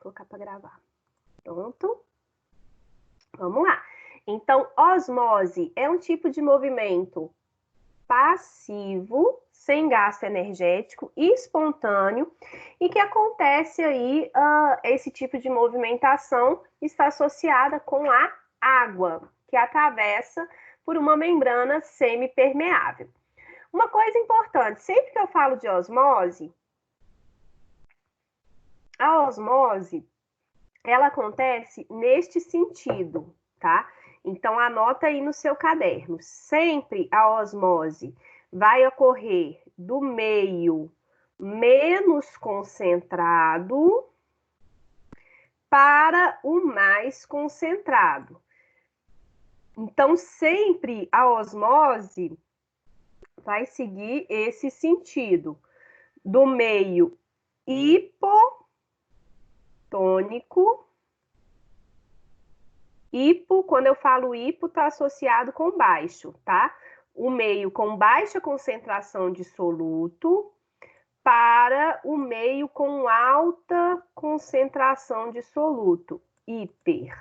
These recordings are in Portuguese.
colocar para gravar. Pronto. Vamos lá. Então, osmose é um tipo de movimento passivo, sem gasto energético, espontâneo, e que acontece aí, esse tipo de movimentação está associada com a água, que atravessa por uma membrana semipermeável. Uma coisa importante, sempre que eu falo de osmose, a osmose, ela acontece neste sentido, tá? Então, anota aí no seu caderno. Sempre a osmose vai ocorrer do meio menos concentrado para o mais concentrado. Então, sempre a osmose vai seguir esse sentido. Do meio hipotônico. Hipo, quando eu falo hipo, está associado com baixo, tá? O meio com baixa concentração de soluto para o meio com alta concentração de soluto, hiper.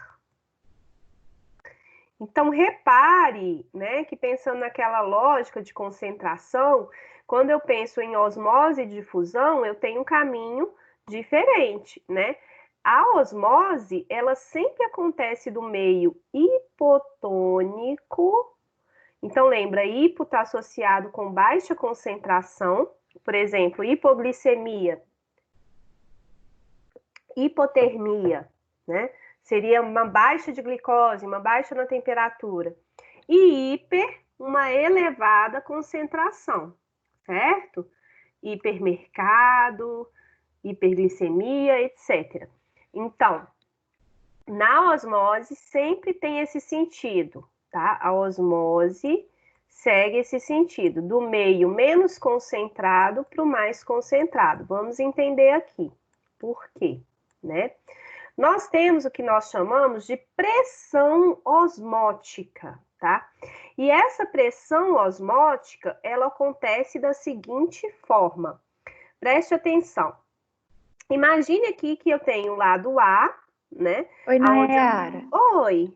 Então, repare, né, que pensando naquela lógica de concentração, quando eu penso em osmose e difusão, eu tenho um caminho diferente, né? A osmose, ela sempre acontece do meio hipotônico. Então, lembra, hipo está associado com baixa concentração. Por exemplo, hipoglicemia, hipotermia, né? Seria uma baixa de glicose, uma baixa na temperatura. E hiper, uma elevada concentração, certo? Hipermercado, hiperglicemia, etc. Então, na osmose sempre tem esse sentido, tá? A osmose segue esse sentido, do meio menos concentrado para o mais concentrado. Vamos entender aqui por quê, né? Nós temos o que nós chamamos de pressão osmótica, tá? E essa pressão osmótica, ela acontece da seguinte forma. Preste atenção. Imagine aqui que eu tenho o lado A, né? Oi, Nayara. Oi.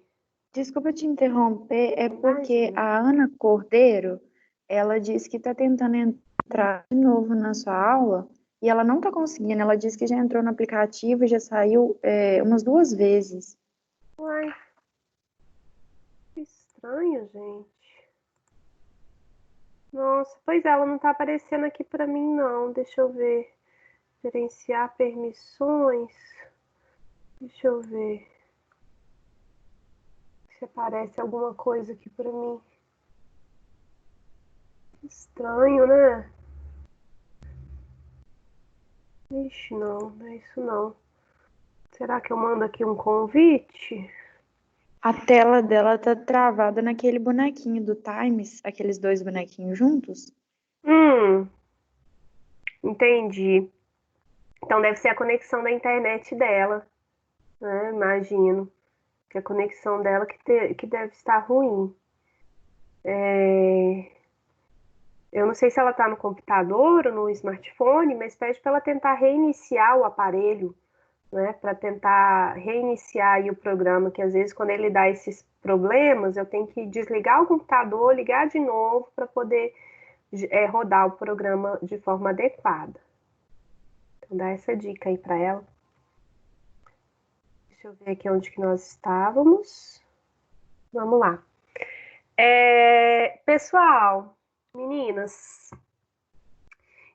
Desculpa te interromper, é porque a Ana Cordeiro, ela disse que está tentando entrar de novo na sua aula e ela não está conseguindo. Ela disse que já entrou no aplicativo e já saiu umas 2 vezes. Uai. Que estranho, gente. Nossa, pois ela não tá aparecendo aqui para mim, não. Deixa eu ver. Gerenciar permissões. Deixa eu ver se aparece alguma coisa aqui para mim. Estranho, né? Ixi, não é isso não. Será que eu mando aqui um convite? A tela dela tá travada naquele bonequinho do Times, aqueles 2 bonequinhos juntos. Entendi. Então deve ser a conexão da internet dela, né? Imagino que a conexão dela que deve estar ruim. Eu não sei se ela está no computador ou no smartphone, mas pede para ela tentar reiniciar o aparelho, né? Para tentar reiniciar aí o programa, que às vezes quando ele dá esses problemas, eu tenho que desligar o computador, ligar de novo para poder rodar o programa de forma adequada. Então dá essa dica aí para ela. Deixa eu ver aqui onde que nós estávamos. Vamos lá. Pessoal, meninas,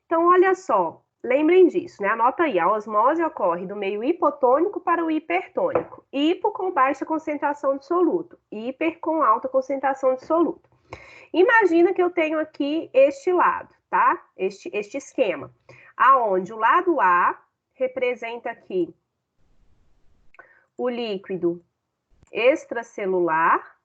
então olha só, lembrem disso, né? Anota aí, a osmose ocorre do meio hipotônico para o hipertônico. Hipo com baixa concentração de soluto, hiper com alta concentração de soluto. Imagina que eu tenho aqui este lado, tá? Este esquema, aonde o lado A representa aqui o líquido extracelular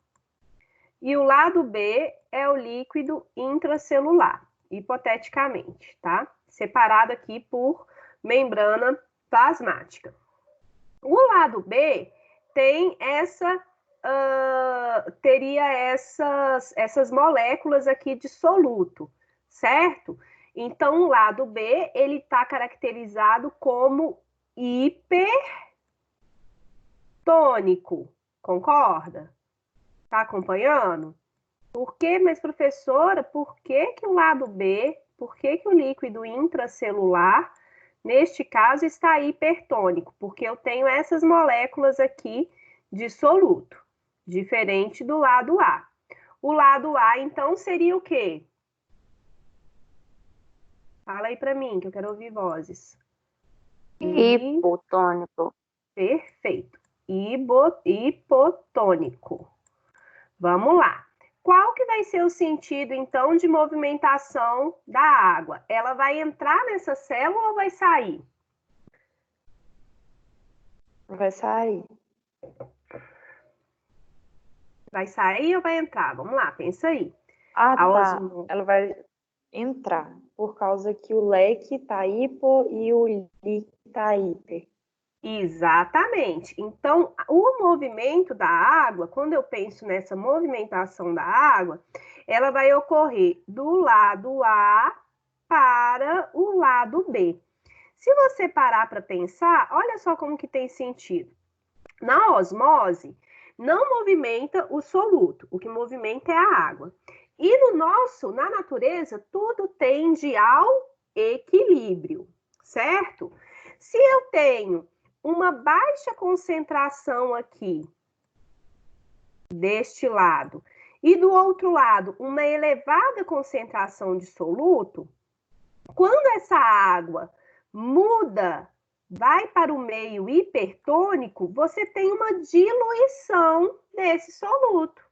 e o lado B é o líquido intracelular, hipoteticamente, tá? Separado aqui por membrana plasmática. O lado B tem teria essas moléculas aqui de soluto, certo? Então, o lado B, ele está caracterizado como hiper tônico. Concorda? Tá acompanhando? Por que, mas professora, por que que o lado B, por que que o líquido intracelular, neste caso, está hipertônico? Porque eu tenho essas moléculas aqui de soluto, diferente do lado A. O lado A, então, seria o quê? Fala aí para mim, que eu quero ouvir vozes. Hipotônico. Perfeito. Hipotônico. Vamos lá. Qual que vai ser o sentido, então, de movimentação da água? Ela vai entrar nessa célula ou vai sair? Vai sair. Vai sair ou vai entrar? Vamos lá, pensa aí. Ah, A tá. osmo- Ela vai entrar, por causa que o leque tá hipo e o líquido tá hiper. Exatamente. Então, o movimento da água, quando eu penso nessa movimentação da água, ela vai ocorrer do lado A para o lado B. Se você parar para pensar, olha só como que tem sentido. Na osmose, não movimenta o soluto, o que movimenta é a água. E na natureza, tudo tende ao equilíbrio, certo? Se eu tenho uma baixa concentração aqui, deste lado, e do outro lado, uma elevada concentração de soluto, quando essa água muda, vai para o meio hipertônico, você tem uma diluição desse soluto,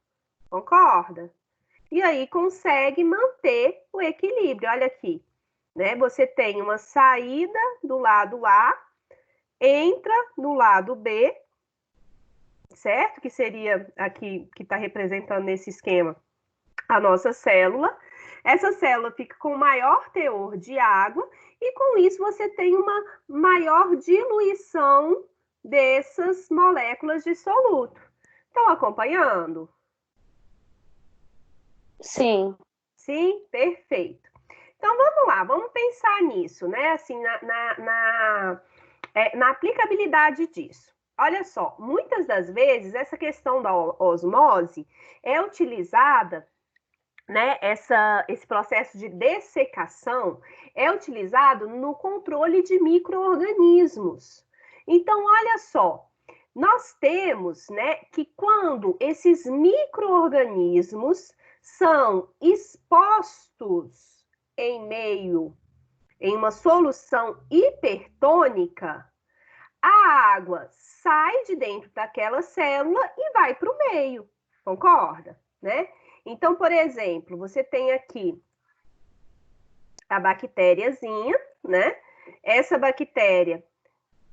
concorda? E aí consegue manter o equilíbrio. Olha aqui, né? Você tem uma saída do lado A, entra no lado B, certo? Que seria aqui, que está representando nesse esquema, a nossa célula. Essa célula fica com maior teor de água e com isso você tem uma maior diluição dessas moléculas de soluto. Estão acompanhando? Sim. Sim, perfeito. Então vamos lá, vamos pensar nisso, né? Assim, na aplicabilidade disso. Olha só, muitas das vezes essa questão da osmose é utilizada, né, esse processo de dessecação é utilizado no controle de micro-organismos. Então, olha só, nós temos, né, que quando esses micro-organismos são expostos em uma solução hipertônica, a água sai de dentro daquela célula e vai para o meio, concorda? Né? Então, por exemplo, você tem aqui a bactériazinha, né? Essa bactéria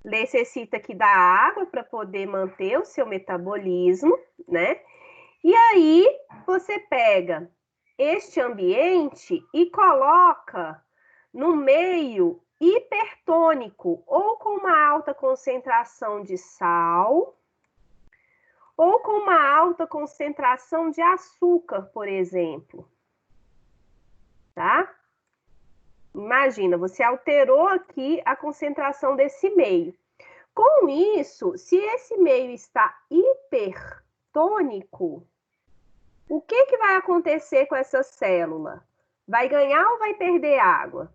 necessita aqui da água para poder manter o seu metabolismo, né? E aí você pega este ambiente e coloca no meio hipertônico ou com uma alta concentração de sal ou com uma alta concentração de açúcar, por exemplo. Tá? Imagina, você alterou aqui a concentração desse meio. Com isso, se esse meio está hipertônico, o que que vai acontecer com essa célula? Vai ganhar ou vai perder água?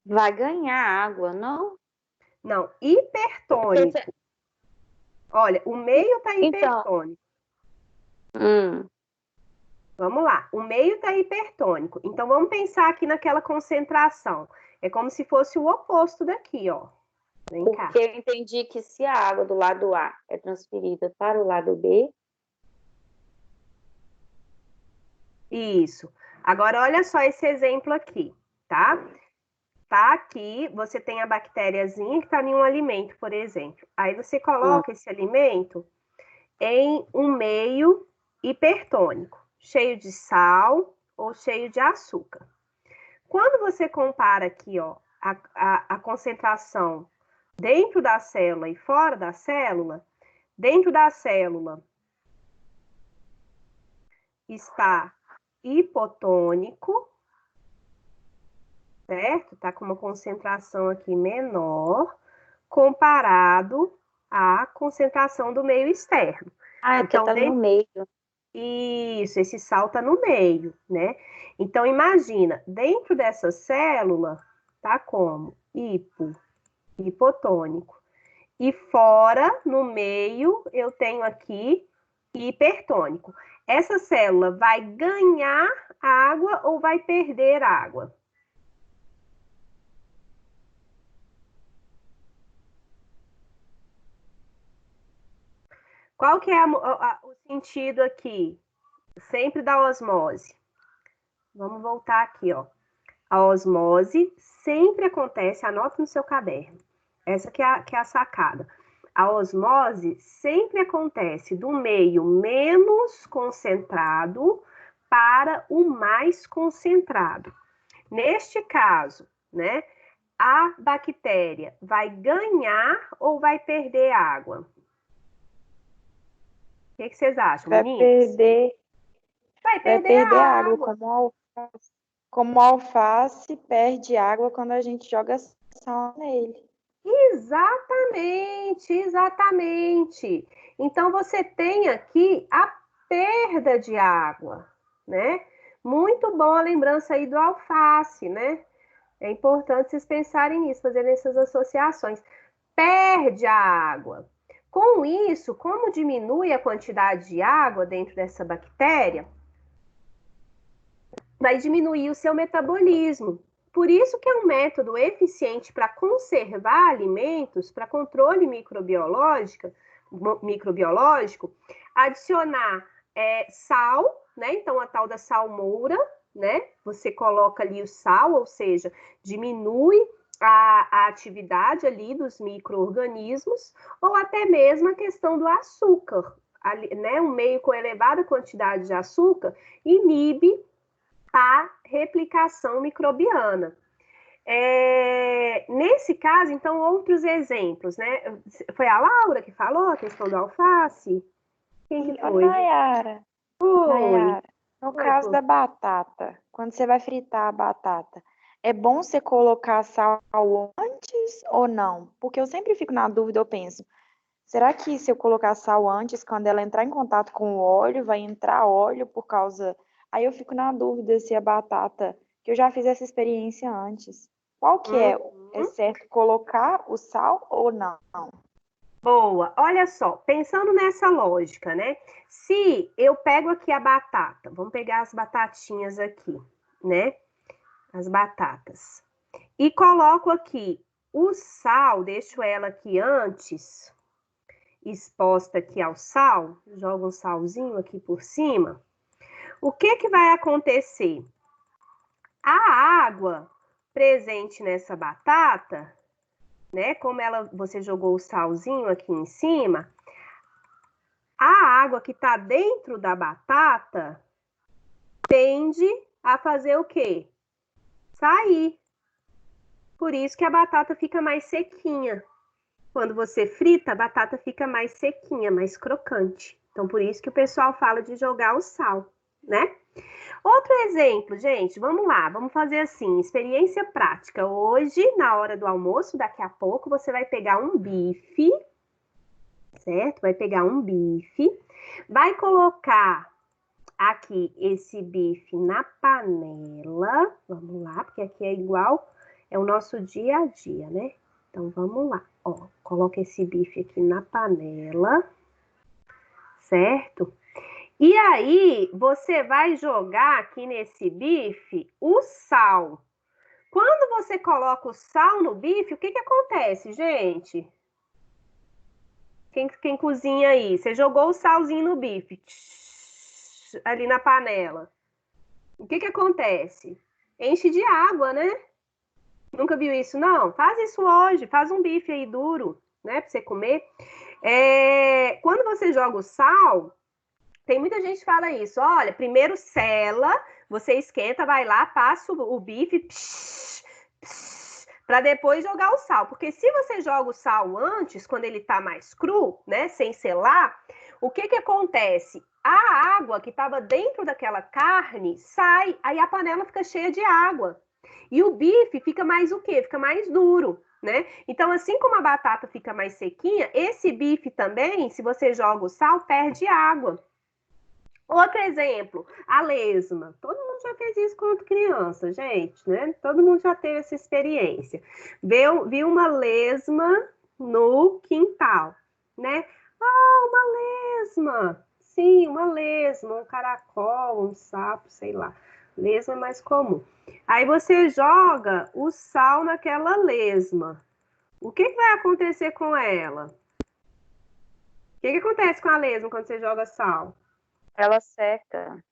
Vai ganhar água, não? Não, hipertônico. Olha, o meio está Então, hipertônico. hum, Vamos lá, o meio está hipertônico. Então, vamos pensar aqui naquela concentração. É como se fosse o oposto daqui, ó. Vem cá. porque eu entendi que se a água do lado A é transferida para o lado B, Isso. Agora, olha só esse exemplo aqui, tá? Tá aqui, você tem a bactériazinha que está em um alimento, por exemplo. Aí você coloca esse alimento em um meio hipertônico, cheio de sal ou cheio de açúcar. Quando você compara aqui, ó, a concentração dentro da célula e fora da célula, dentro da célula está hipotônico certo? Tá com uma concentração aqui menor comparado à concentração do meio externo. Ah, é porque Então, tá no meio. isso, esse sal tá no meio, né? Então, imagina, dentro dessa célula, tá como? Hipotônico. E fora, no meio, eu tenho aqui hipertônico. Essa célula vai ganhar água ou vai perder água? Qual que é o sentido aqui? Sempre da osmose. Vamos voltar aqui, ó. A osmose sempre acontece, anota no seu caderno. Essa que é a sacada. A osmose sempre acontece do meio menos concentrado para o mais concentrado. Neste caso, né, a bactéria vai ganhar ou vai perder água? O que vocês acham, Vai meninas? perder, Vai vai perder perder a água, água. como a alface perde água quando a gente joga sal nele. Exatamente, exatamente. Então você tem aqui a perda de água, né? Muito bom a lembrança aí do alface, né? É importante vocês pensarem nisso, fazerem essas associações. Perde a água. Com isso, como diminui a quantidade de água dentro dessa bactéria, vai diminuir o seu metabolismo. Por isso que é um método eficiente para conservar alimentos, para controle microbiológico, adicionar sal, né? Então, a tal da salmoura, né? Você coloca ali o sal, ou seja, diminui a atividade ali dos micro-organismos, ou até mesmo a questão do açúcar, né? Um meio com elevada quantidade de açúcar inibe a replicação microbiana. Nesse caso, então, outros exemplos, né? Foi a Laura que falou a questão do alface? Quem que Ô, foi? Foi. Nayara, no Foi, caso Flor. da batata, quando você vai fritar a batata, é bom você colocar sal antes ou não? Porque eu sempre fico na dúvida, eu penso, será que se eu colocar sal antes, quando ela entrar em contato com o óleo, vai entrar óleo por causa. Aí eu fico na dúvida se a batata, que eu já fiz essa experiência antes, qual que é? É Uhum. certo colocar o sal ou não? Boa. Olha só, pensando nessa lógica, né? Se eu pego aqui a batata, vamos pegar as batatinhas aqui, né? As batatas. E coloco aqui o sal, deixo ela aqui antes, exposta aqui ao sal, jogo um salzinho aqui por cima. O que que vai acontecer? A água presente nessa batata, né? Como você jogou o salzinho aqui em cima, a água que está dentro da batata tende a fazer o quê? Sair. Por isso que a batata fica mais sequinha. Quando você frita, a batata fica mais sequinha, mais crocante. Então, por isso que o pessoal fala de jogar o sal, né? Outro exemplo, gente, vamos lá, vamos fazer assim, experiência prática. Hoje, na hora do almoço, daqui a pouco, você vai pegar um bife, certo? Vai pegar um bife, vai colocar aqui esse bife na panela. Vamos lá, porque aqui é igual, é o nosso dia a dia, né? Então, vamos lá. Ó, coloca esse bife aqui na panela, certo? E aí, você vai jogar aqui nesse bife o sal. Quando você coloca o sal no bife, o que que acontece, gente? Quem cozinha aí? Você jogou o salzinho no bife, ali na panela. O que que acontece? Enche de água, né? Nunca viu isso, não? Faz isso hoje, faz um bife aí duro, né, pra você comer. Quando você joga o sal, tem muita gente que fala isso. Olha, primeiro sela, você esquenta, vai lá, passa o bife, para depois jogar o sal. Porque se você joga o sal antes, quando ele tá mais cru, né, sem selar, o que que acontece? A água que estava dentro daquela carne sai, aí a panela fica cheia de água. E o bife fica mais o quê? Fica mais duro, né? Então, assim como a batata fica mais sequinha, esse bife também, se você joga o sal, perde água. Outro exemplo, a lesma. Todo mundo já fez isso quando criança, gente, né? Todo mundo já teve essa experiência. Viu uma lesma no quintal, né? Ah, uma lesma. Sim, uma lesma, um caracol, um sapo, sei lá. Lesma é mais comum. Aí você joga o sal naquela lesma. O que vai acontecer com ela? O que acontece com a lesma quando você joga sal? Ela seca.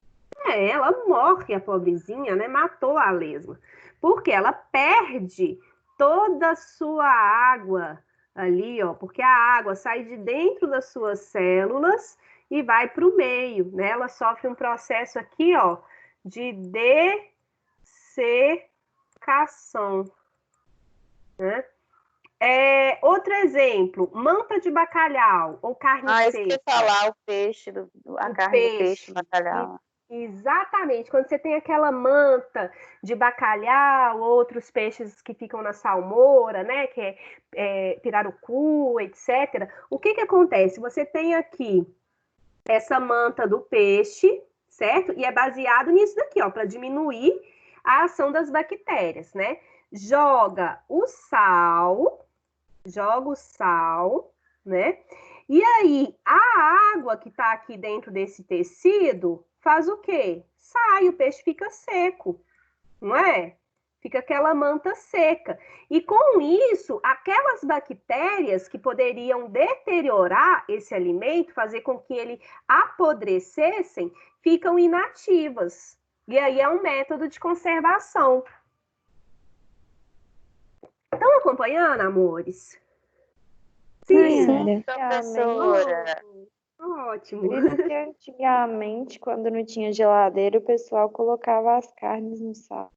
Ela morre, a pobrezinha, né? Matou a lesma. Porque ela perde toda a sua água ali, ó. Porque a água sai de dentro das suas células e vai para o meio, né? Ela sofre um processo aqui, ó, de dessecação, né? Outro exemplo, manta de bacalhau ou carne Isso que eu ia seca. falar, o peixe, a O carne do peixe, peixe. o bacalhau. Exatamente, quando você tem aquela manta de bacalhau, outros peixes que ficam na salmoura, né, que é pirarucu, etc. O que acontece? Você tem aqui essa manta do peixe, certo? E é baseado nisso daqui, ó, para diminuir a ação das bactérias, né? Joga o sal, né? E aí, a água que está aqui dentro desse tecido faz o quê? Sai, o peixe fica seco, não é? Fica aquela manta seca. E com isso, aquelas bactérias que poderiam deteriorar esse alimento, fazer com que ele apodrecessem, ficam inativas. E aí é um método de conservação. Estão acompanhando, amores? Sim. Nayara, Professora, Ótimo. por isso que antigamente, quando não tinha geladeira, o pessoal colocava as carnes no sal.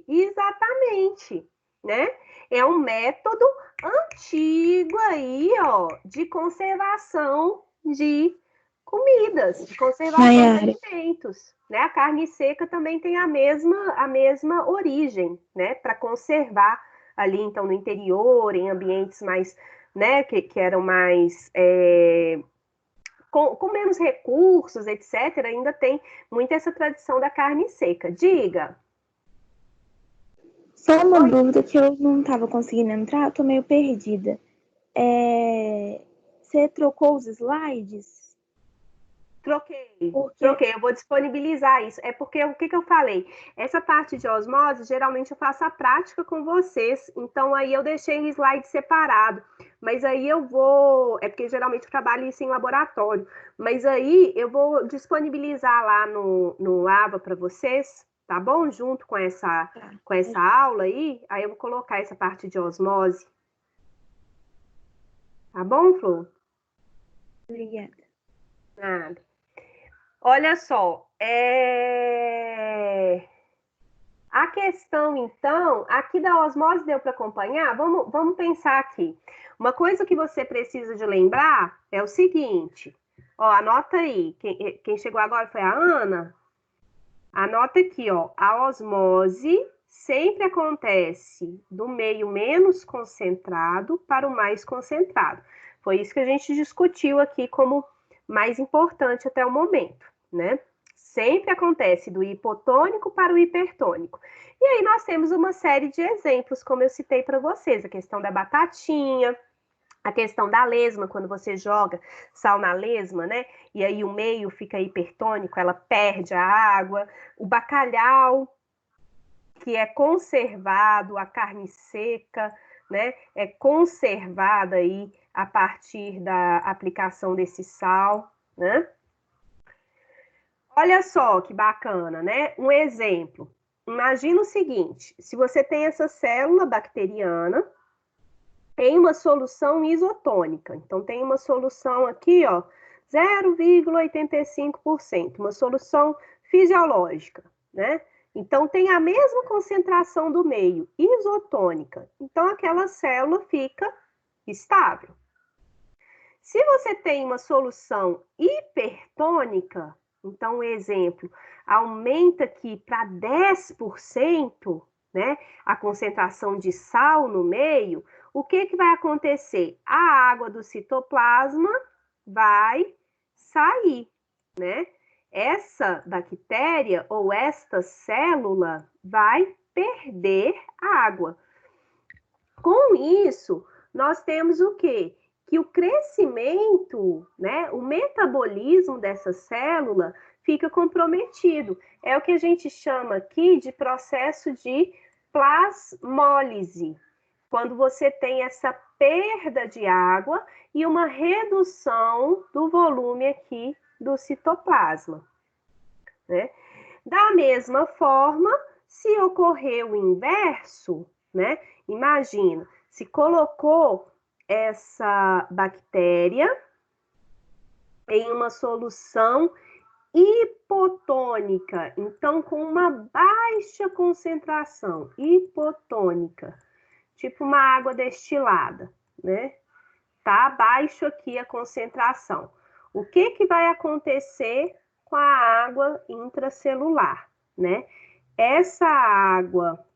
Exatamente, né? É um método antigo aí, ó, de conservação de comidas, de conservação de Nayara, alimentos, né? A carne seca também tem a mesma origem, né? Para conservar ali, então, no interior, em ambientes mais, né, que eram mais com menos recursos, etc., ainda tem muito essa tradição da carne seca. Diga. Só uma Oi, dúvida que eu não estava conseguindo entrar, tô meio perdida. Você trocou os slides? Porque. troquei, eu vou disponibilizar isso. É porque o que eu falei? Essa parte de osmose, geralmente eu faço a prática com vocês, então aí eu deixei o slide separado. Mas aí eu vou. É porque geralmente eu trabalho isso em laboratório. Mas aí eu vou disponibilizar lá no Ava para vocês, tá bom? Junto Tá, com essa aula aí eu vou colocar essa parte de osmose. Tá bom, Flor? obrigada. Nada. Olha só, a questão, então, aqui da osmose deu para acompanhar? Vamos pensar aqui. Uma coisa que você precisa de lembrar é o seguinte, ó, anota aí, quem chegou agora foi a Ana, anota aqui, ó, a osmose sempre acontece do meio menos concentrado para o mais concentrado. Foi isso que a gente discutiu aqui como mais importante até o momento, né? Sempre acontece do hipotônico para o hipertônico. E aí nós temos uma série de exemplos, como eu citei para vocês, a questão da batatinha, a questão da lesma, quando você joga sal na lesma, né? E aí o meio fica hipertônico, ela perde a água. O bacalhau, que é conservado, a carne seca, né? É conservada aí a partir da aplicação desse sal, né? Olha só que bacana, né? Um exemplo. Imagina o seguinte: se você tem essa célula bacteriana em uma solução isotônica, então tem uma solução aqui, ó, 0,85%, uma solução fisiológica, né? Então tem a mesma concentração do meio, isotônica. Então aquela célula fica estável. Se você tem uma solução hipertônica, Então, um exemplo, aumenta aqui para 10%, né, a concentração de sal no meio, o que que vai acontecer? A água do citoplasma vai sair, né? Essa bactéria ou esta célula vai perder água. Com isso, nós temos o quê? Que o crescimento, né, o metabolismo dessa célula fica comprometido. É o que a gente chama aqui de processo de plasmólise. Quando você tem essa perda de água e uma redução do volume aqui do citoplasma, né? Da mesma forma, se ocorrer o inverso, né? Imagina, se colocou essa bactéria em uma solução hipotônica, então com uma baixa concentração, hipotônica, tipo uma água destilada, né? Tá abaixo aqui a concentração. O que que vai acontecer com a água intracelular, né? Essa água,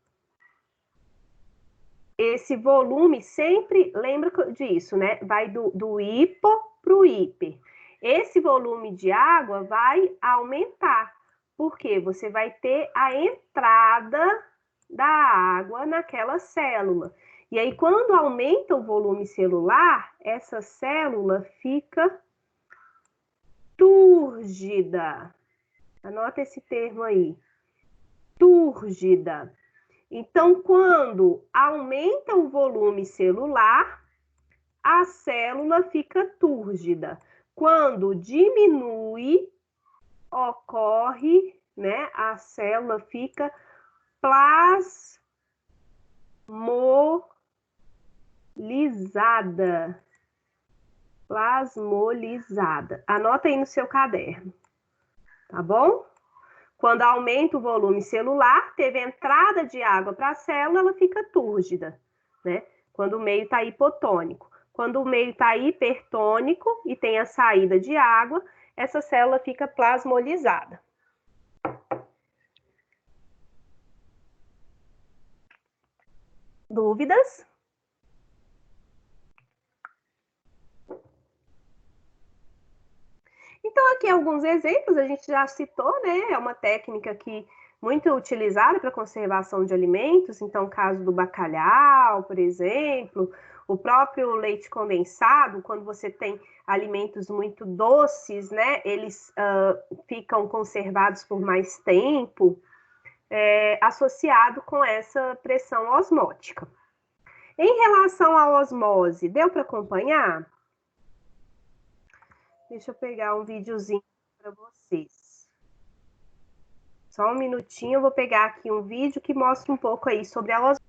esse volume, sempre lembra disso, né? Vai do hipo para o hiper. Esse volume de água vai aumentar, porque você vai ter a entrada da água naquela célula. E aí, quando aumenta o volume celular, essa célula fica túrgida. Anota esse termo aí, túrgida. Então, quando aumenta o volume celular, a célula fica túrgida. Quando diminui, ocorre, né? A célula fica plasmolizada. Plasmolizada. Anota aí no seu caderno, tá bom? Quando aumenta o volume celular, teve entrada de água para a célula, ela fica túrgida, né? Quando o meio está hipotônico. Quando o meio está hipertônico e tem a saída de água, essa célula fica plasmolizada. Dúvidas? Então, aqui alguns exemplos, a gente já citou, né? É uma técnica que muito utilizada para conservação de alimentos, então, caso do bacalhau, por exemplo, o próprio leite condensado, quando você tem alimentos muito doces, né? Eles ficam conservados por mais tempo, associado com essa pressão osmótica. Em relação à osmose, deu para acompanhar? Deixa eu pegar um videozinho para vocês. Só um minutinho, eu vou pegar aqui um vídeo que mostra um pouco aí sobre a osmose.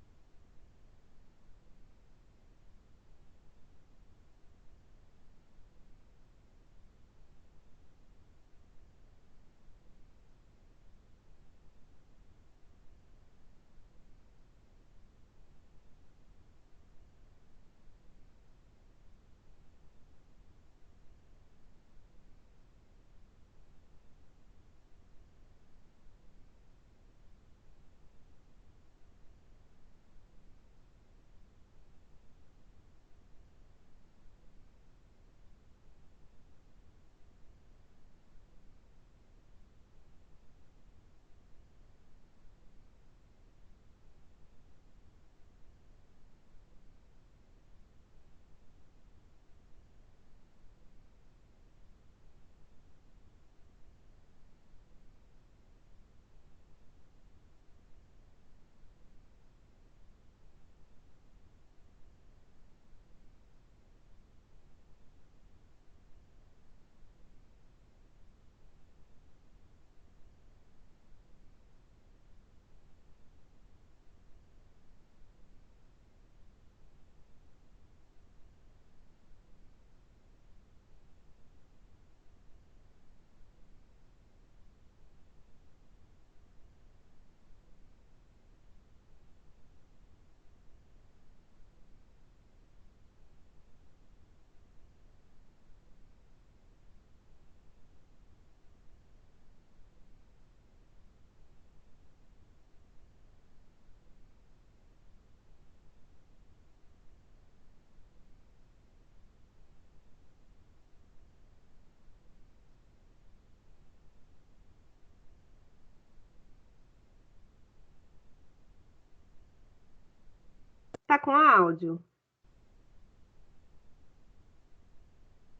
Tá com áudio?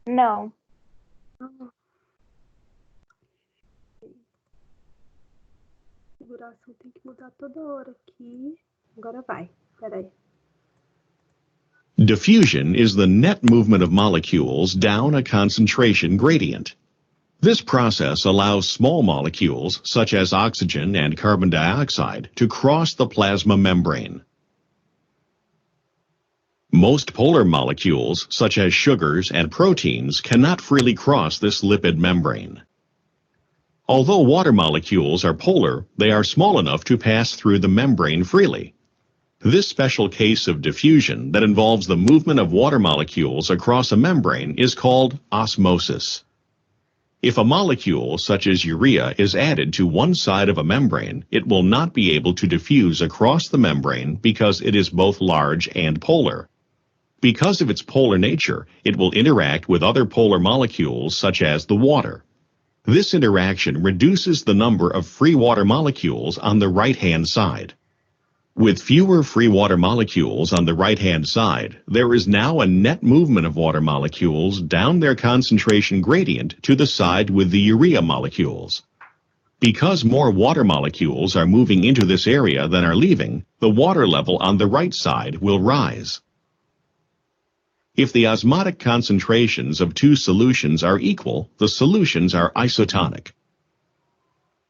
Não. Configuração tem que mudar toda hora aqui. Agora vai. Peraí. Diffusion is the net movement of molecules down a concentration gradient. This process allows small molecules, such as oxygen and carbon dioxide, to cross the plasma membrane. Most polar molecules, such as sugars and proteins, cannot freely cross this lipid membrane. Although water molecules are polar, they are small enough to pass through the membrane freely. This special case of diffusion that involves the movement of water molecules across a membrane is called osmosis. If a molecule, such as urea, is added to one side of a membrane, it will not be able to diffuse across the membrane because it is both large and polar. Because of its polar nature, it will interact with other polar molecules, such as the water. This interaction reduces the number of free water molecules on the right-hand side. With fewer free water molecules on the right-hand side, there is now a net movement of water molecules down their concentration gradient to the side with the urea molecules. Because more water molecules are moving into this area than are leaving, the water level on the right side will rise. If the osmotic concentrations of two solutions are equal, the solutions are isotonic.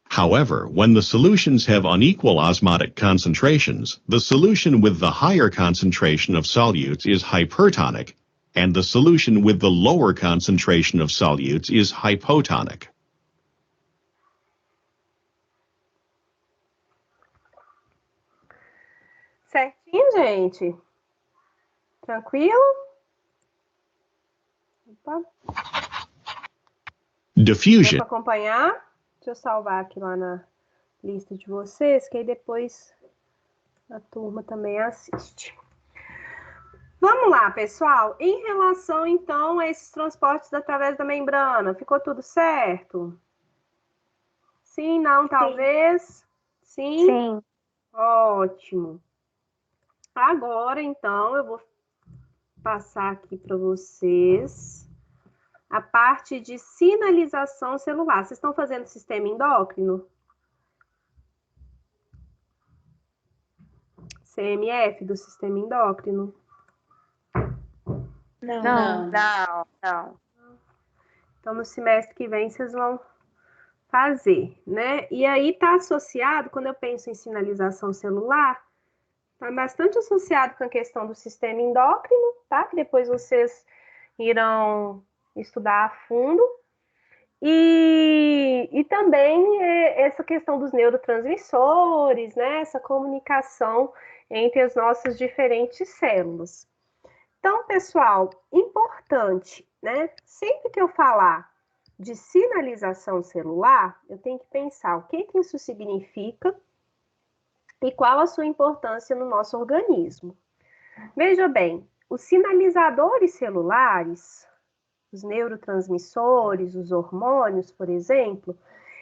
However, when the solutions have unequal osmotic concentrations, the solution with the higher concentration of solutes is hypertonic, and the solution with the lower concentration of solutes is hypotonic. Certinho, gente? Tranquilo? Opa. Deu Diffusion. para acompanhar? Deixa eu salvar aqui lá na lista de vocês, que aí depois a turma também assiste. Vamos lá, pessoal. Em relação, então, a esses transportes através da membrana, ficou tudo certo? Sim, não, talvez? Sim? Sim. Ótimo. Agora, então, eu vou passar aqui para vocês a parte de sinalização celular. Vocês estão fazendo sistema endócrino? CMF do sistema endócrino? Não. Não. Então, no semestre que vem, vocês vão fazer, né? E aí tá associado, quando eu penso em sinalização celular, tá bastante associado com a questão do sistema endócrino, tá? Que depois vocês irão estudar a fundo. E também essa questão dos neurotransmissores, né? Essa comunicação entre as nossas diferentes células. Então, pessoal, importante, né? Sempre que eu falar de sinalização celular, eu tenho que pensar o que isso significa e qual a sua importância no nosso organismo. Veja bem, os sinalizadores celulares, os neurotransmissores, os hormônios, por exemplo,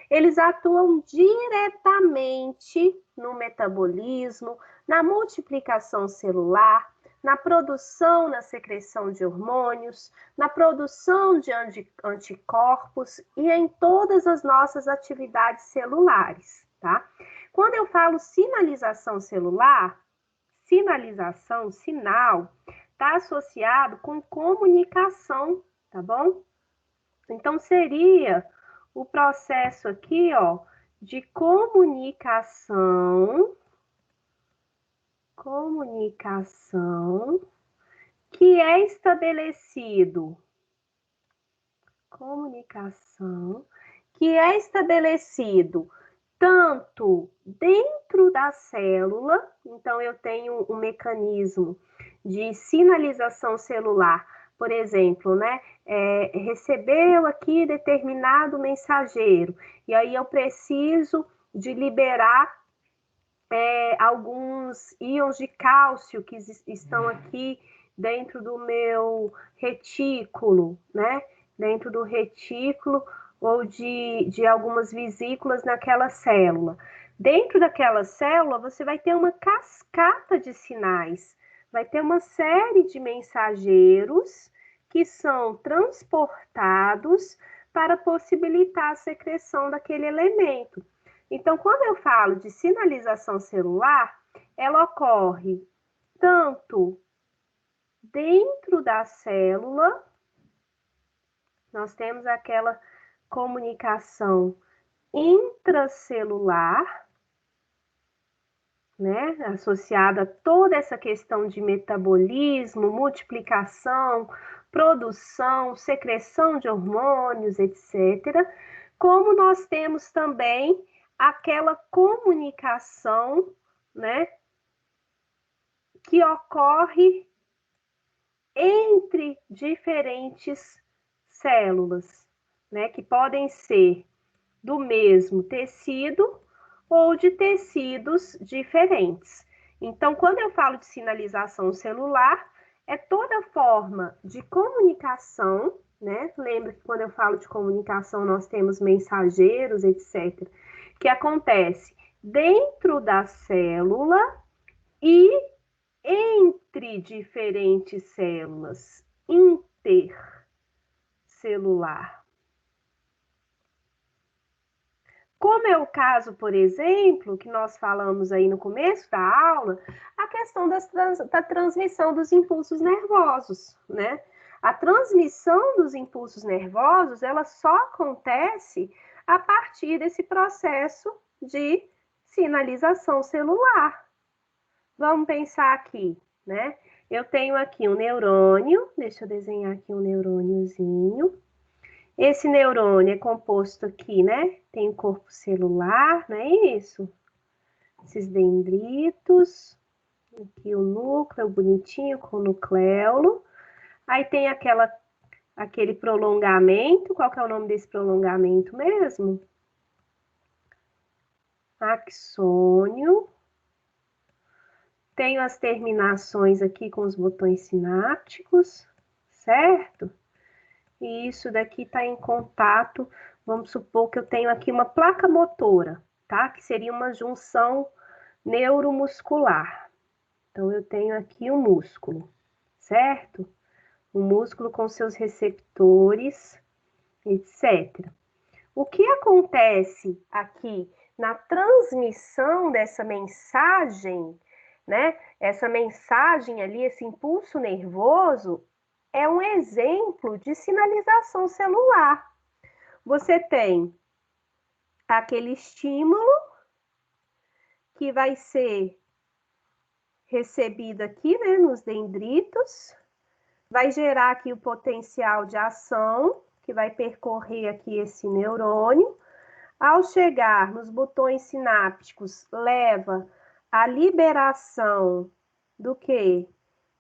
eles atuam diretamente no metabolismo, na multiplicação celular, na produção, na secreção de hormônios, na produção de anticorpos e em todas as nossas atividades celulares, tá? Quando eu falo sinalização celular, sinalização, sinal, está associado com comunicação, tá bom? Então, seria o processo aqui, ó, de comunicação que é estabelecido, tanto dentro da célula, então eu tenho um mecanismo de sinalização celular, por exemplo, né, recebeu aqui determinado mensageiro, e aí eu preciso de liberar alguns íons de cálcio que estão aqui dentro do meu retículo, né, dentro do retículo ou de algumas vesículas naquela célula. Dentro daquela célula, você vai ter uma cascata de sinais. vai ter uma série de mensageiros que são transportados para possibilitar a secreção daquele elemento. Então, quando eu falo de sinalização celular, ela ocorre tanto dentro da célula, nós temos aquela comunicação intracelular, né, associada a toda essa questão de metabolismo, multiplicação, produção, secreção de hormônios, etc. Como nós temos também aquela comunicação, né, que ocorre entre diferentes células, né, que podem ser do mesmo tecido ou de tecidos diferentes. Então, quando eu falo de sinalização celular, é toda forma de comunicação, né? Lembra que quando eu falo de comunicação, nós temos mensageiros, etc., que acontece dentro da célula e entre diferentes células, intercelular. Como é o caso, por exemplo, que nós falamos aí no começo da aula, a questão da transmissão dos impulsos nervosos, né? A transmissão dos impulsos nervosos, ela só acontece a partir desse processo de sinalização celular. Vamos pensar aqui, né? Eu tenho aqui um neurônio, deixa eu desenhar aqui um neurôniozinho. Esse neurônio é composto aqui, né? Tem o corpo celular, não é isso? Esses dendritos. Aqui o núcleo bonitinho com o nucleolo. Aí tem aquele prolongamento. Qual que é o nome desse prolongamento mesmo? Axônio. Tenho as terminações aqui com os botões sinápticos, certo? E isso daqui está em contato, vamos supor que eu tenho aqui uma placa motora, tá? Que seria uma junção neuromuscular. Então, eu tenho aqui o músculo, certo? O músculo com seus receptores, etc. O que acontece aqui na transmissão dessa mensagem, né? Essa mensagem ali, esse impulso nervoso, é um exemplo de sinalização celular. Você tem aquele estímulo que vai ser recebido aqui, né, nos dendritos, vai gerar aqui o potencial de ação, que vai percorrer aqui esse neurônio. Ao chegar nos botões sinápticos, leva à liberação do quê?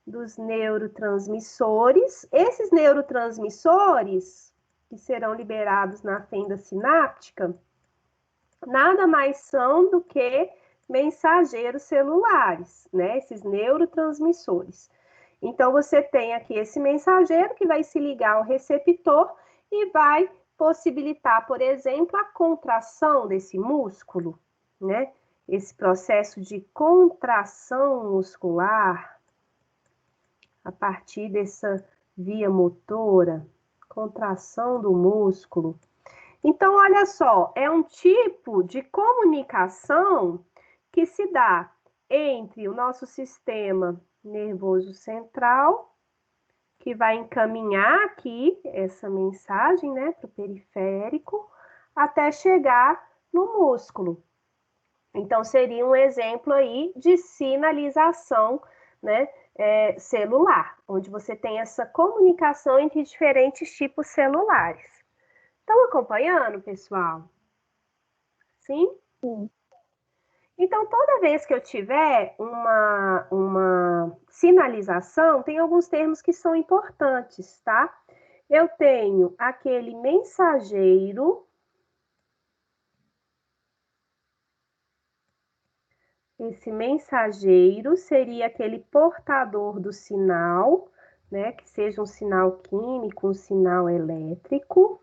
Dos neurotransmissores. Esses neurotransmissores, que serão liberados na fenda sináptica, nada mais são do que mensageiros celulares, né? Esses neurotransmissores. Então, você tem aqui esse mensageiro que vai se ligar ao receptor e vai possibilitar, por exemplo, a contração desse músculo, né? Esse processo de contração muscular, a partir dessa via motora, contração do músculo. Então, olha só, é um tipo de comunicação que se dá entre o nosso sistema nervoso central, que vai encaminhar aqui essa mensagem, né, para o periférico, até chegar no músculo. Então, seria um exemplo aí de sinalização, né, celular, onde você tem essa comunicação entre diferentes tipos celulares. Estão acompanhando, pessoal? Sim? Sim. Então, toda vez que eu tiver uma sinalização, tem alguns termos que são importantes, tá? Eu tenho aquele mensageiro. Esse mensageiro seria aquele portador do sinal, né? Que seja um sinal químico, um sinal elétrico.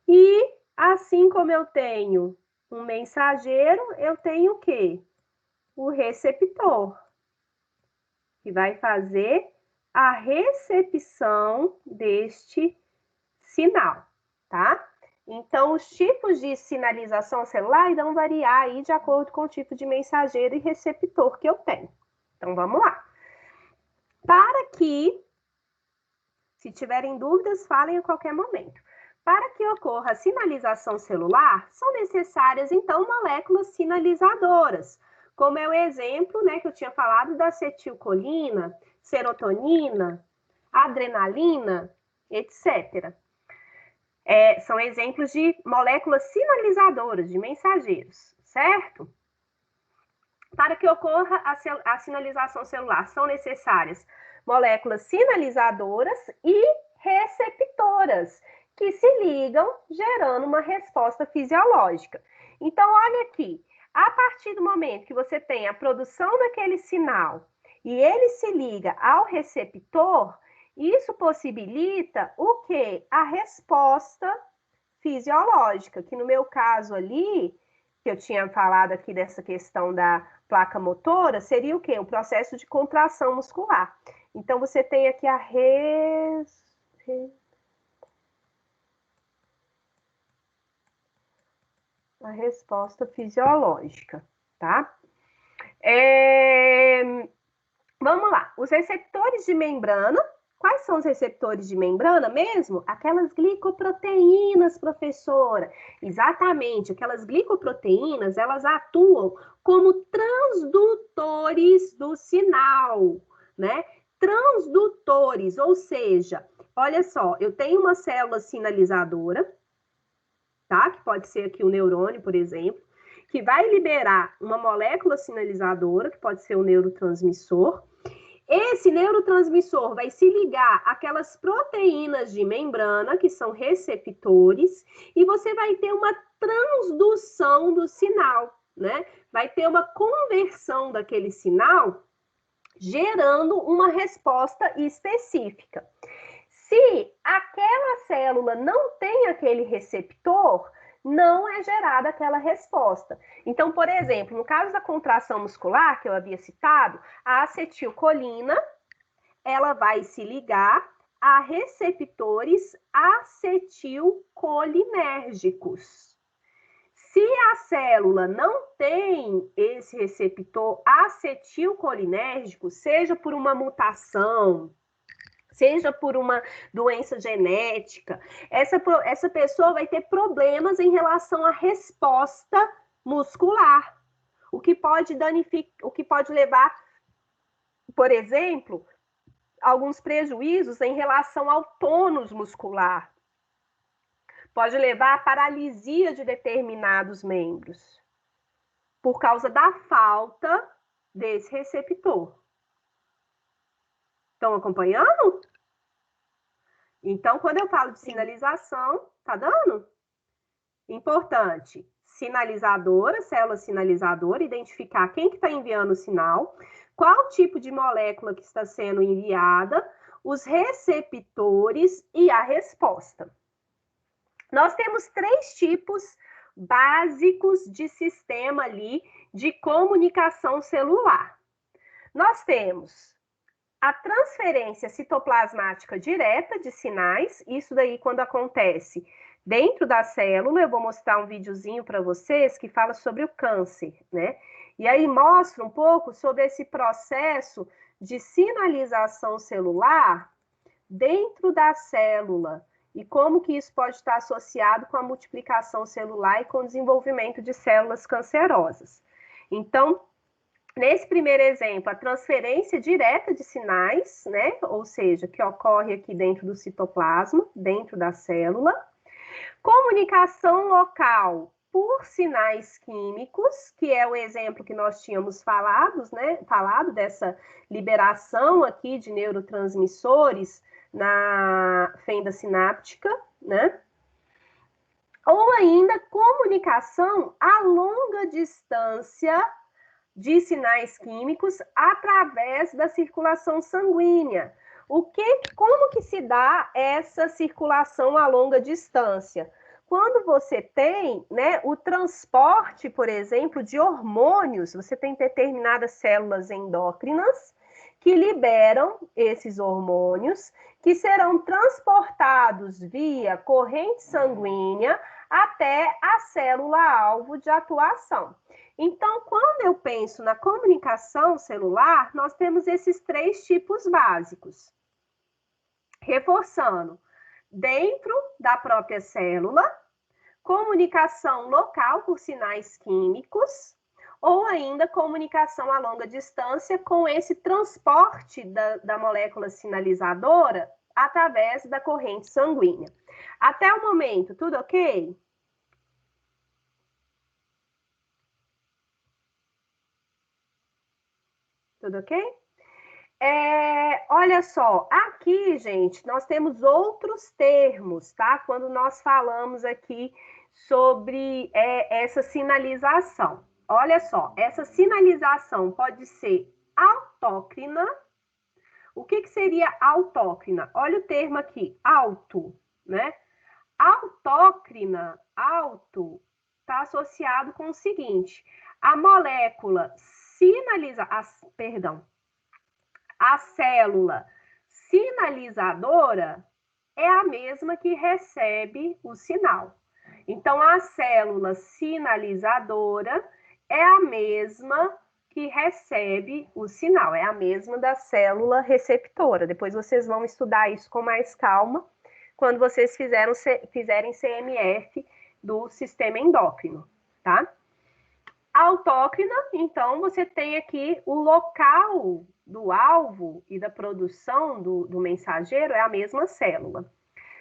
E assim como eu tenho um mensageiro, eu tenho o quê? O receptor. que vai fazer a recepção deste sinal, tá? Então, os tipos de sinalização celular irão variar aí de acordo com o tipo de mensageiro e receptor que eu tenho. Então, vamos lá. Para que, se tiverem dúvidas, falem a qualquer momento. Para que ocorra a sinalização celular, são necessárias, então, moléculas sinalizadoras, como é o exemplo, né, que eu tinha falado da acetilcolina, serotonina, adrenalina, etc. São exemplos de moléculas sinalizadoras, de mensageiros, certo? Para que ocorra a sinalização celular, são necessárias moléculas sinalizadoras e receptoras, que se ligam, gerando uma resposta fisiológica. Então, olha aqui, a partir do momento que você tem a produção daquele sinal e ele se liga ao receptor, isso possibilita o quê? A resposta fisiológica, que no meu caso ali, que eu tinha falado aqui dessa questão da placa motora, seria o quê? O processo de contração muscular. Então, você tem aqui a resposta fisiológica, tá? Vamos lá. Os receptores de membrana. Quais são os receptores de membrana mesmo? Aquelas glicoproteínas, professora. Exatamente, aquelas glicoproteínas, elas atuam como transdutores do sinal, né? Transdutores, ou seja, olha só, eu tenho uma célula sinalizadora, tá? Que pode ser aqui o neurônio, por exemplo, que vai liberar uma molécula sinalizadora, que pode ser o neurotransmissor. Esse neurotransmissor vai se ligar àquelas proteínas de membrana, que são receptores, e você vai ter uma transdução do sinal, né? Vai ter uma conversão daquele sinal, gerando uma resposta específica. Se aquela célula não tem aquele receptor, não é gerada aquela resposta. Então, por exemplo, no caso da contração muscular, que eu havia citado, a acetilcolina, ela vai se ligar a receptores acetilcolinérgicos. Se a célula não tem esse receptor acetilcolinérgico, seja por uma mutação, seja por uma doença genética, essa pessoa vai ter problemas em relação à resposta muscular, o que pode levar, por exemplo, alguns prejuízos em relação ao tônus muscular. Pode levar à paralisia de determinados membros, por causa da falta desse receptor. Estão acompanhando? Então, quando eu falo de sinalização, tá dando? Importante, sinalizadora, célula sinalizadora, identificar quem que está enviando o sinal, qual tipo de molécula que está sendo enviada, os receptores e a resposta. Nós temos 3 tipos básicos de sistema ali de comunicação celular. Nós temos a transferência citoplasmática direta de sinais, isso daí quando acontece dentro da célula, eu vou mostrar um videozinho para vocês que fala sobre o câncer, né? E aí mostra um pouco sobre esse processo de sinalização celular dentro da célula e como que isso pode estar associado com a multiplicação celular e com o desenvolvimento de células cancerosas. Então, nesse primeiro exemplo, a transferência direta de sinais, né? Ou seja, que ocorre aqui dentro do citoplasma, dentro da célula. Comunicação local por sinais químicos, que é o exemplo que nós tínhamos falado dessa liberação aqui de neurotransmissores na fenda sináptica, né? Ou ainda comunicação a longa distância de sinais químicos através da circulação sanguínea. Como que se dá essa circulação a longa distância? Quando você tem, né, o transporte, por exemplo, de hormônios, você tem determinadas células endócrinas que liberam esses hormônios, que serão transportados via corrente sanguínea até a célula-alvo de atuação. Então, quando eu penso na comunicação celular, nós temos esses 3 tipos básicos. Reforçando, dentro da própria célula, comunicação local por sinais químicos, ou ainda comunicação a longa distância com esse transporte da molécula sinalizadora através da corrente sanguínea. Até o momento, tudo ok? Tudo ok? Olha só, aqui, gente, nós temos outros termos, tá? Quando nós falamos aqui sobre essa sinalização. Olha só, essa sinalização pode ser autócrina. O que seria autócrina? Olha o termo aqui, auto, né? Autócrina, auto, está associado com o seguinte, a molécula a célula sinalizadora é a mesma que recebe o sinal. Então, a célula sinalizadora é a mesma que recebe o sinal, é a mesma da célula receptora. Depois vocês vão estudar isso com mais calma quando vocês fizerem CMF do sistema endócrino, tá? Autócrina, então, você tem aqui o local do alvo e da produção do mensageiro é a mesma célula.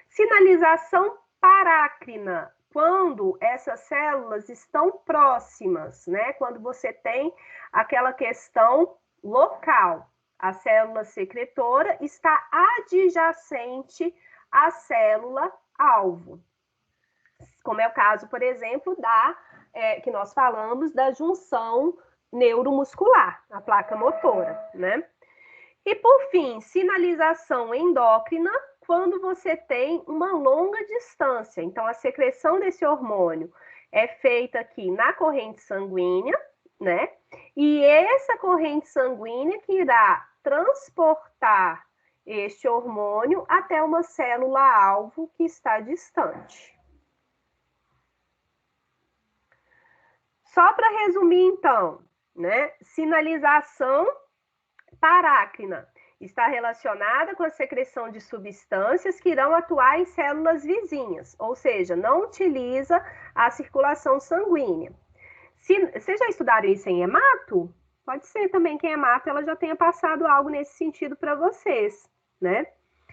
Sinalização parácrina, quando essas células estão próximas, né? Quando você tem aquela questão local. A célula secretora está adjacente à célula alvo. Como é o caso, por exemplo, que nós falamos da junção neuromuscular, a placa motora, né? E, por fim, sinalização endócrina, quando você tem uma longa distância. Então, a secreção desse hormônio é feita aqui na corrente sanguínea, né? E essa corrente sanguínea que irá transportar este hormônio até uma célula-alvo que está distante. Só para resumir, então, né? Sinalização parácrina está relacionada com a secreção de substâncias que irão atuar em células vizinhas, ou seja, não utiliza a circulação sanguínea. Vocês já estudaram isso em hemato? Pode ser também que em hemato ela já tenha passado algo nesse sentido para vocês, né?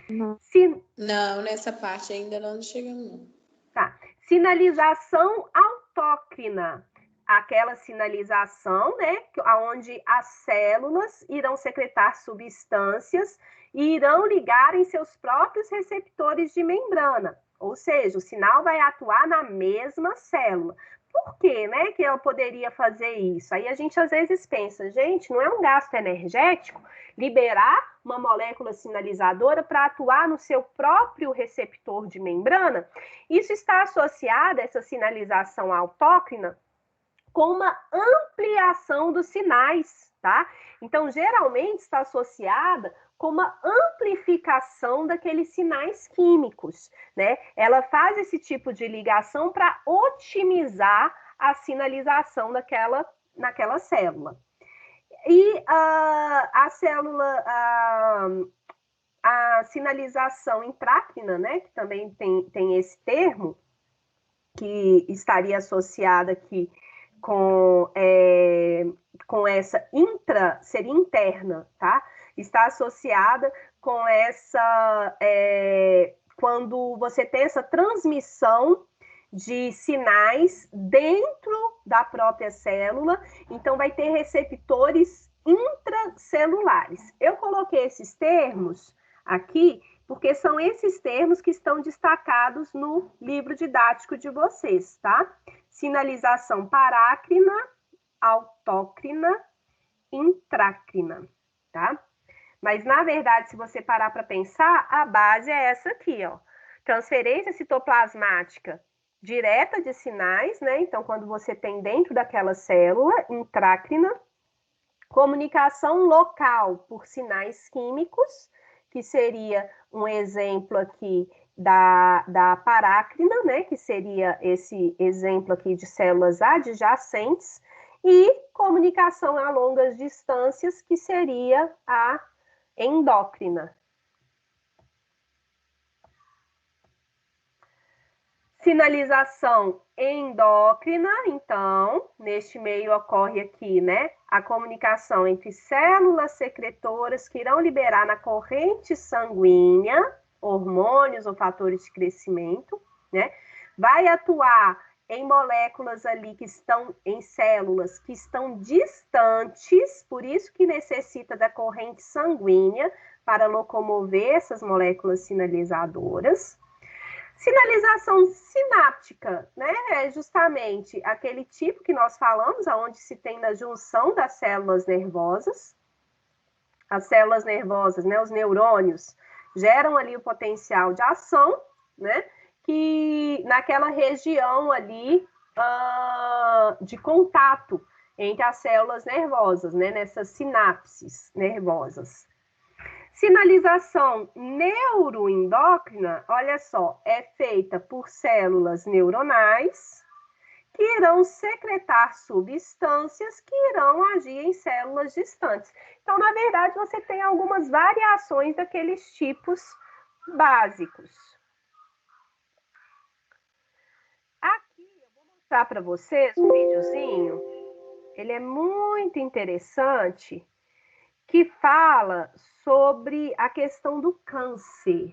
Não, nessa parte ainda não chegamos. Tá. Sinalização autócrina. Aquela sinalização, né, onde as células irão secretar substâncias e irão ligar em seus próprios receptores de membrana, ou seja, o sinal vai atuar na mesma célula. Por quê, né, que ela poderia fazer isso? Aí a gente às vezes pensa, gente, não é um gasto energético liberar uma molécula sinalizadora para atuar no seu próprio receptor de membrana? Isso está associado, essa sinalização autócrina, com uma ampliação dos sinais, tá? Então, geralmente está associada com uma amplificação daqueles sinais químicos, né? Ela faz esse tipo de ligação para otimizar a sinalização naquela célula. E a sinalização intrácrina, né? Que também tem esse termo, que estaria associada aqui com essa seria interna, tá? Está associada com essa, quando você tem essa transmissão de sinais dentro da própria célula, então vai ter receptores intracelulares. Eu coloquei esses termos aqui, porque são esses termos que estão destacados no livro didático de vocês, tá? Sinalização parácrina, autócrina, intrácrina, tá? Mas, na verdade, se você parar para pensar, a base é essa aqui, ó. Transferência citoplasmática direta de sinais, né? Então, quando você tem dentro daquela célula, intrácrina, Comunicação local por sinais químicos, que seria um exemplo aqui da parácrina, né, que seria esse exemplo aqui de células adjacentes, e comunicação a longas distâncias, que seria a endócrina. Sinalização endócrina, então, neste meio ocorre aqui, né, a comunicação entre células secretoras que irão liberar na corrente sanguínea hormônios ou fatores de crescimento, né, vai atuar em moléculas ali que estão em células que estão distantes, por isso que necessita da corrente sanguínea para locomover essas moléculas sinalizadoras. Sinalização sináptica, né, é justamente aquele tipo que nós falamos, onde se tem na junção das células nervosas. As células nervosas, né, os neurônios, geram ali o potencial de ação, né, que naquela região ali de contato entre as células nervosas, né, nessas sinapses nervosas. Sinalização neuroendócrina, olha só, é feita por células neuronais que irão secretar substâncias que irão agir em células distantes. Então, na verdade, você tem algumas variações daqueles tipos básicos. Aqui eu vou mostrar para vocês um videozinho, ele é muito interessante, que fala sobre a questão do câncer.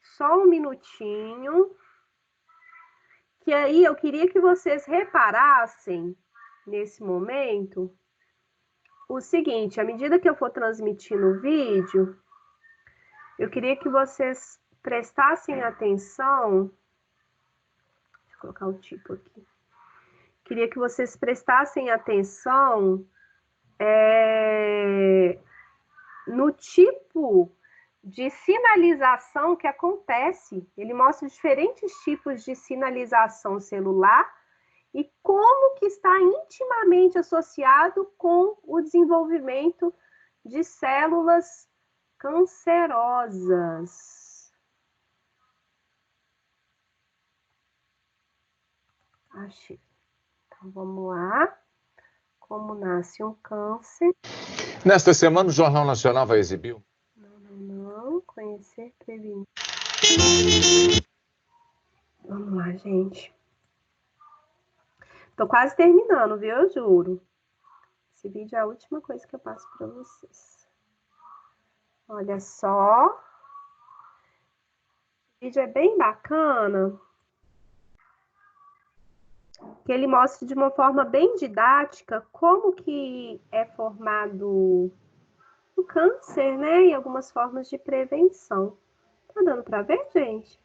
Só um minutinho, que aí eu queria que vocês reparassem, nesse momento, o seguinte, à medida que eu for transmitindo o vídeo, eu queria que vocês prestassem atenção, deixa eu colocar o tipo aqui, queria que vocês prestassem atenção no tipo de sinalização que acontece. Ele mostra diferentes tipos de sinalização celular e como que está intimamente associado com o desenvolvimento de células cancerosas. Achei. Então, vamos lá. Como nasce um câncer. Nesta semana, o Jornal Nacional vai exibir... Não. Conhecer, prevenir. Vamos lá, gente. Tô quase terminando, viu? Eu juro. Esse vídeo é a última coisa que eu passo para vocês. Olha só. O vídeo é bem bacana, que ele mostra de uma forma bem didática como que é formado o câncer, né? E algumas formas de prevenção. Tá dando para ver, gente?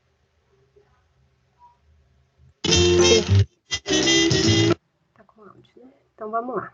Tá com áudio, né? Então vamos lá.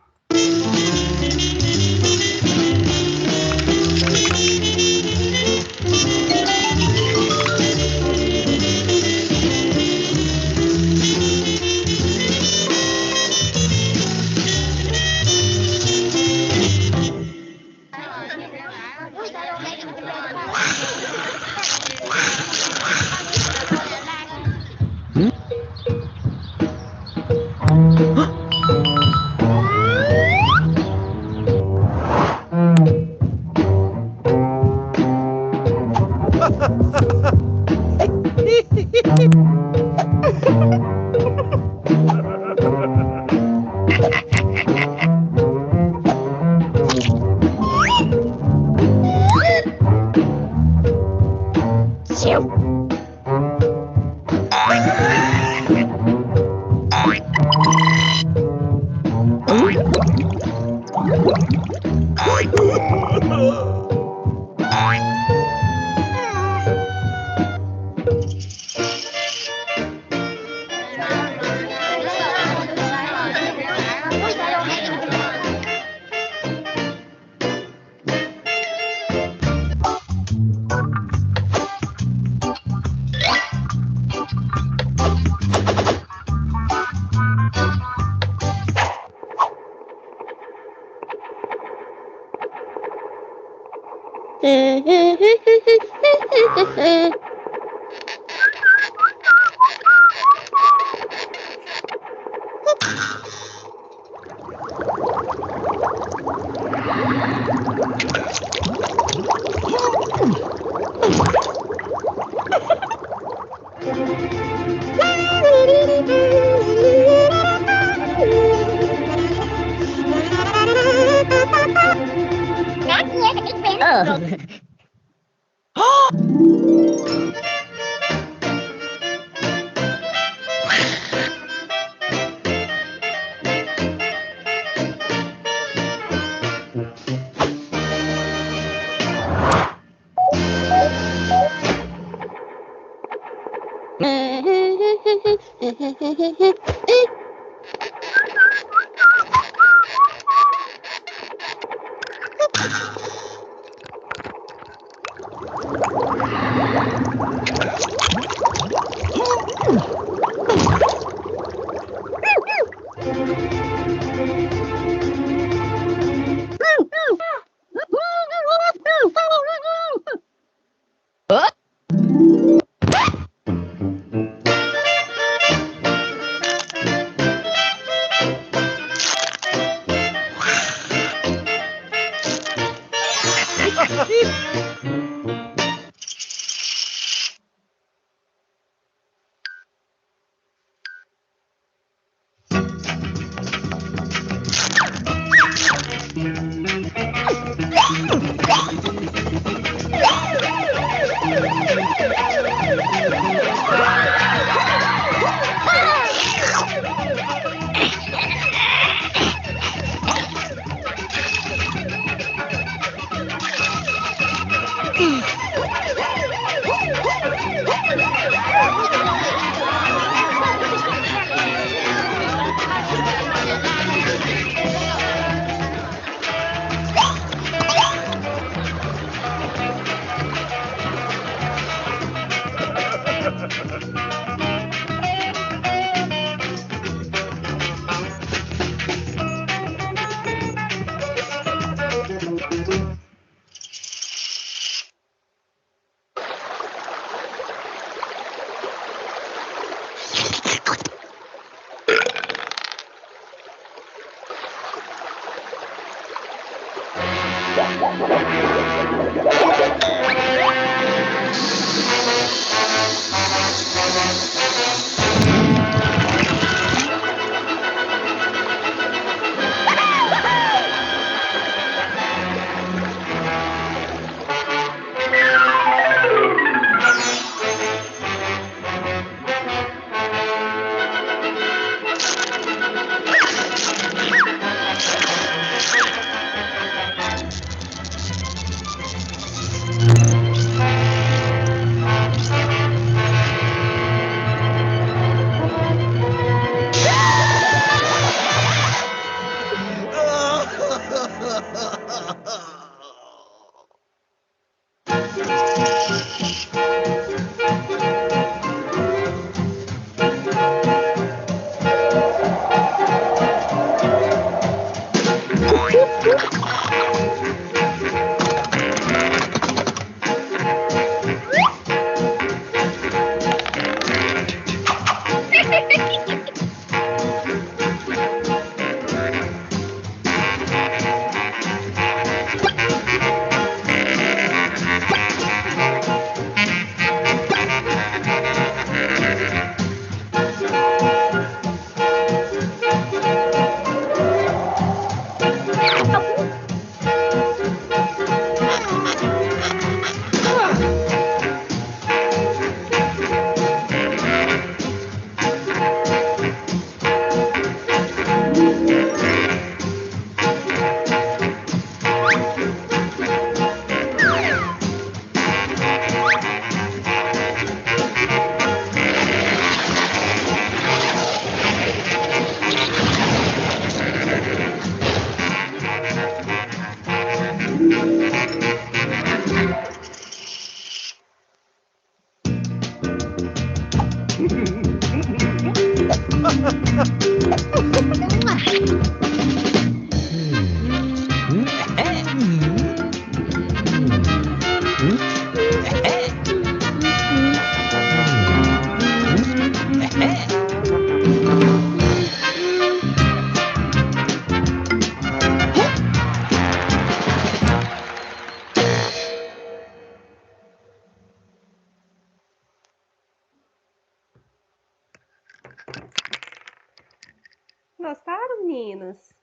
Gostaram, meninas?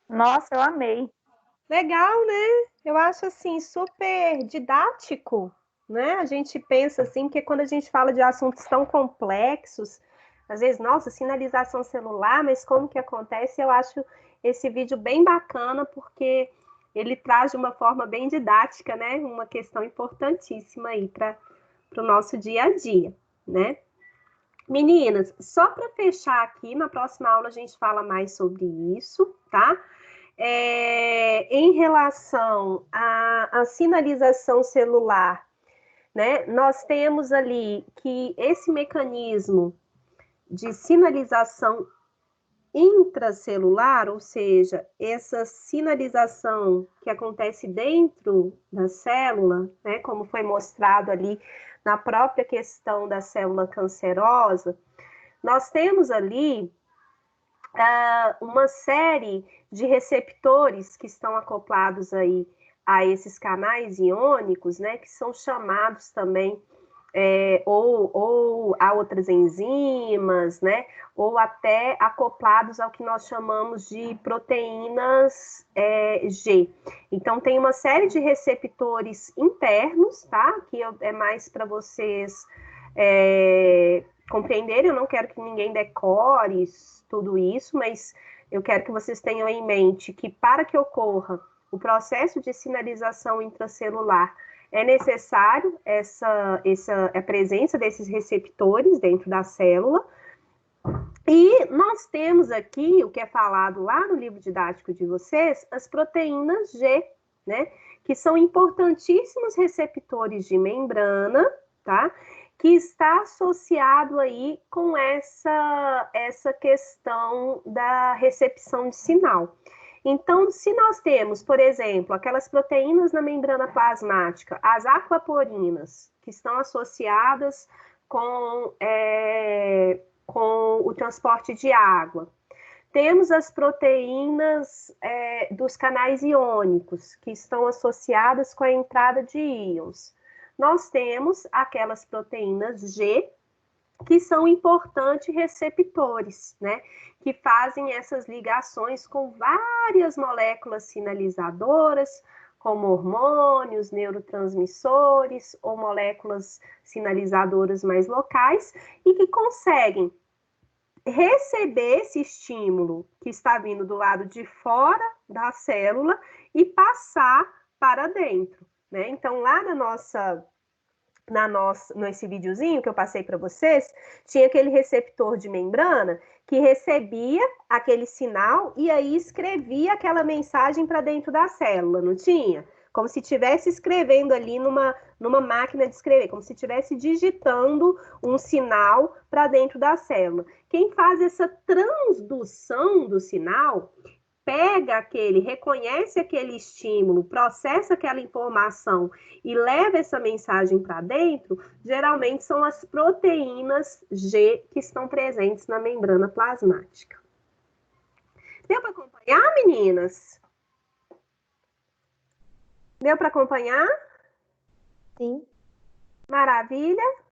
Nossa, eu amei. Legal, né? Eu acho assim super didático, né? A gente pensa assim que quando a gente fala de assuntos tão complexos, às vezes, nossa, sinalização celular, mas como que acontece? Eu acho esse vídeo bem bacana porque ele traz de uma forma bem didática, né? Uma questão importantíssima aí para o nosso dia a dia, né? Meninas, só para fechar aqui, na próxima aula a gente fala mais sobre isso, tá? Em relação à sinalização celular, né? Nós temos ali que esse mecanismo de sinalização intracelular, ou seja, essa sinalização que acontece dentro da célula, né, como foi mostrado ali na própria questão da célula cancerosa, nós temos ali uma série de receptores que estão acoplados aí a esses canais iônicos, né, que são chamados também ou a outras enzimas, né, ou até acoplados ao que nós chamamos de proteínas G. Então, tem uma série de receptores internos, tá, que é mais para vocês compreenderem. Eu não quero que ninguém decore tudo isso, mas eu quero que vocês tenham em mente que para que ocorra o processo de sinalização intracelular, é necessário a presença desses receptores dentro da célula. E nós temos aqui, o que é falado lá no livro didático de vocês, as proteínas G, né? Que são importantíssimos receptores de membrana, tá? Que está associado aí com essa questão da recepção de sinal. Então, se nós temos, por exemplo, aquelas proteínas na membrana plasmática, as aquaporinas, que estão associadas com o transporte de água, temos as proteínas dos canais iônicos, que estão associadas com a entrada de íons. Nós temos aquelas proteínas G, que são importantes receptores, né? Que fazem essas ligações com várias moléculas sinalizadoras, como hormônios, neurotransmissores ou moléculas sinalizadoras mais locais, e que conseguem receber esse estímulo que está vindo do lado de fora da célula e passar para dentro, né? Então, lá nesse videozinho que eu passei para vocês, tinha aquele receptor de membrana que recebia aquele sinal e aí escrevia aquela mensagem para dentro da célula, não tinha? Como se estivesse escrevendo ali numa máquina de escrever, como se estivesse digitando um sinal para dentro da célula. Quem faz essa transdução do sinal reconhece aquele estímulo, processa aquela informação e leva essa mensagem para dentro, geralmente são as proteínas G que estão presentes na membrana plasmática. Deu para acompanhar, meninas? Deu para acompanhar? Sim. Maravilha.